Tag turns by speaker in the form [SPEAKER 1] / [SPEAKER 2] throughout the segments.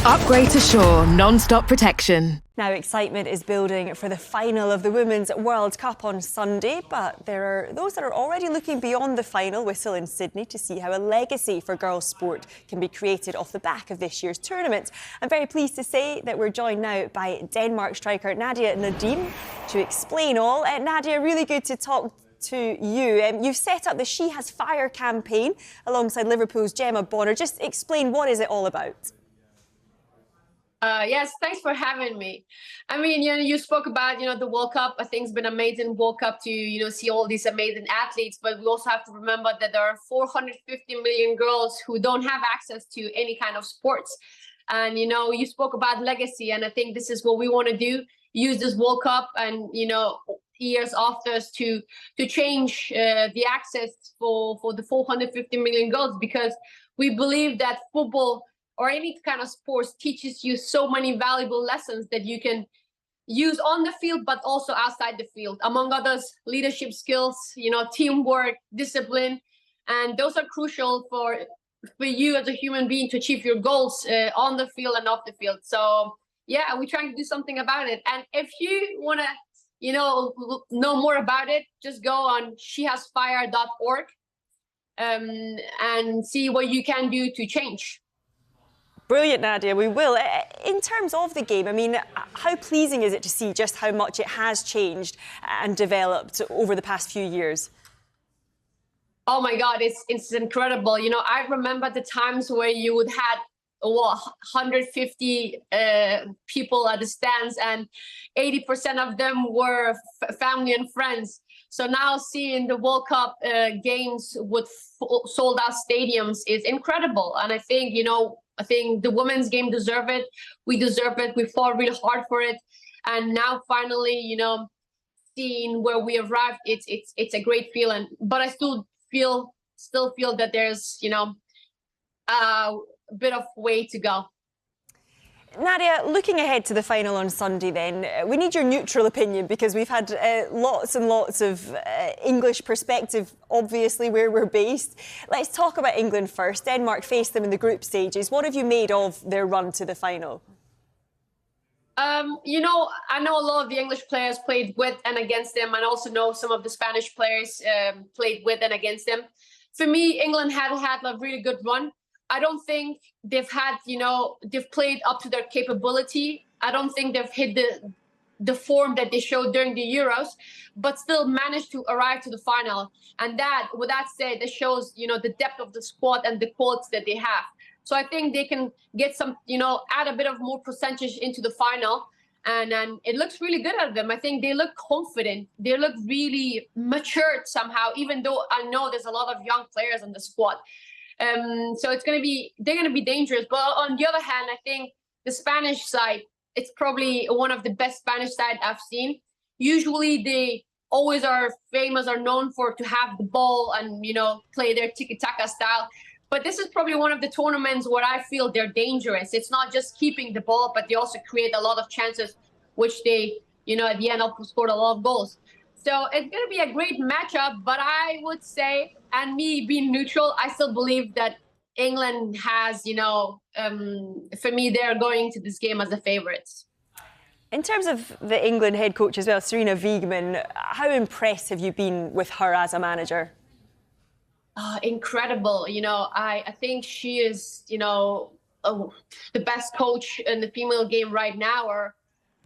[SPEAKER 1] Upgrade to Shore non-stop protection.
[SPEAKER 2] Now excitement is building for the final of the Women's World Cup on Sunday, but there are those that are already looking beyond the final whistle in Sydney to see how a legacy for girls' sport can be created off the back of this year's tournament. I'm very pleased to say that we're joined now by Denmark striker Nadia Nadim to explain all. Nadia, really good to talk to you. You've set up the She Has Fire campaign alongside Liverpool's Gemma Bonner. Just explain, what is it all about?
[SPEAKER 3] Yes, thanks for having me. I mean, you spoke about, the World Cup. I think it's been amazing World Cup to, see all these amazing athletes. But we also have to remember that there are 450 million girls who don't have access to any kind of sports. And, you spoke about legacy. And I think this is what we want to do, use this World Cup and, years after us to change the access for the 450 million girls, because we believe that football or any kind of sports teaches you so many valuable lessons that you can use on the field, but also outside the field. Among others, leadership skills, teamwork, discipline. And those are crucial for you as a human being to achieve your goals on the field and off the field. So, yeah, we're trying to do something about it. And if you want to, know more about it, just go on shehasfire.org and see what you can do to change.
[SPEAKER 2] Brilliant, Nadia, we will. In terms of the game, I mean, how pleasing is it to see just how much it has changed and developed over the past few years?
[SPEAKER 3] Oh my God, it's incredible. I remember the times where you would have 150 people at the stands, and 80% of them were family and friends. So now seeing the World Cup games with sold out stadiums is incredible. And I think, the women's game deserve it. We deserve it. We fought really hard for it. And now finally, seeing where we arrived, it's a great feeling. But I still feel that there's, a bit of way to go.
[SPEAKER 2] Nadia, looking ahead to the final on Sunday then, we need your neutral opinion, because we've had lots and lots of English perspective, obviously, where we're based. Let's talk about England first. Denmark faced them in the group stages. What have you made of their run to the final?
[SPEAKER 3] I know a lot of the English players played with and against them, and also know some of the Spanish players played with and against them. For me, England had a really good run. I don't think they've had, they've played up to their capability. I don't think they've hit the form that they showed during the Euros, but still managed to arrive to the final. And with that said, that shows, the depth of the squad and the quality that they have. So I think they can get some, add a bit of more percentage into the final. And it looks really good at them. I think they look confident. They look really matured somehow, even though I know there's a lot of young players in the squad. So they're going to be dangerous. But on the other hand, I think the Spanish side, it's probably one of the best Spanish side I've seen. Usually they always are known to have the ball and, play their tiki-taka style. But this is probably one of the tournaments where I feel they're dangerous. It's not just keeping the ball, but they also create a lot of chances, which they, at the end scored a lot of goals. So it's going to be a great matchup, but I would say, and me being neutral, I still believe that England has, for me, they're going to this game as the favourites.
[SPEAKER 2] In terms of the England head coach as well, Serena Wiegman, how impressed have you been with her as a manager?
[SPEAKER 3] Incredible. I think she is, the best coach in the female game right now. Or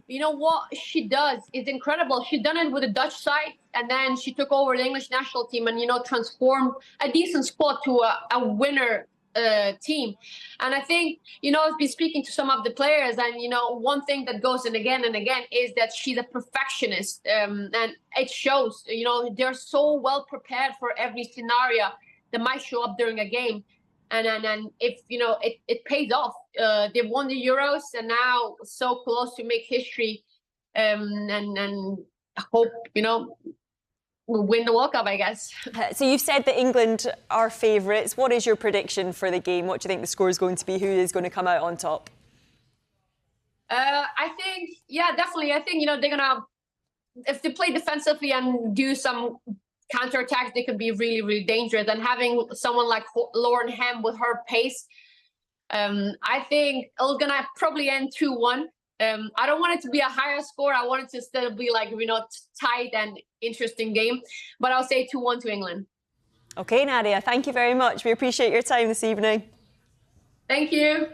[SPEAKER 3] what she does is incredible. She's done it with the Dutch side, and then she took over the English national team and, transformed a decent squad to a winner team. And I think, I've been speaking to some of the players, and, one thing that goes in again and again is that she's a perfectionist. And it shows, they're so well prepared for every scenario that might show up during a game. And if, it pays off. They've won the Euros and now so close to make history. And I hope, we'll win the World Cup, I guess.
[SPEAKER 2] So you've said that England are favourites. What is your prediction for the game? What do you think the score is going to be? Who is going to come out on top?
[SPEAKER 3] I think, yeah, definitely. I think, they're going to, if they play defensively and do some counterattacks, they could be really, really dangerous. And having someone like Lauren Hem with her pace, I think it's gonna probably end 2-1. I don't want it to be a higher score. I want it to still be like, tight and interesting game. But I'll say 2-1 to England.
[SPEAKER 2] Okay, Nadia, thank you very much. We appreciate your time this evening.
[SPEAKER 3] Thank you.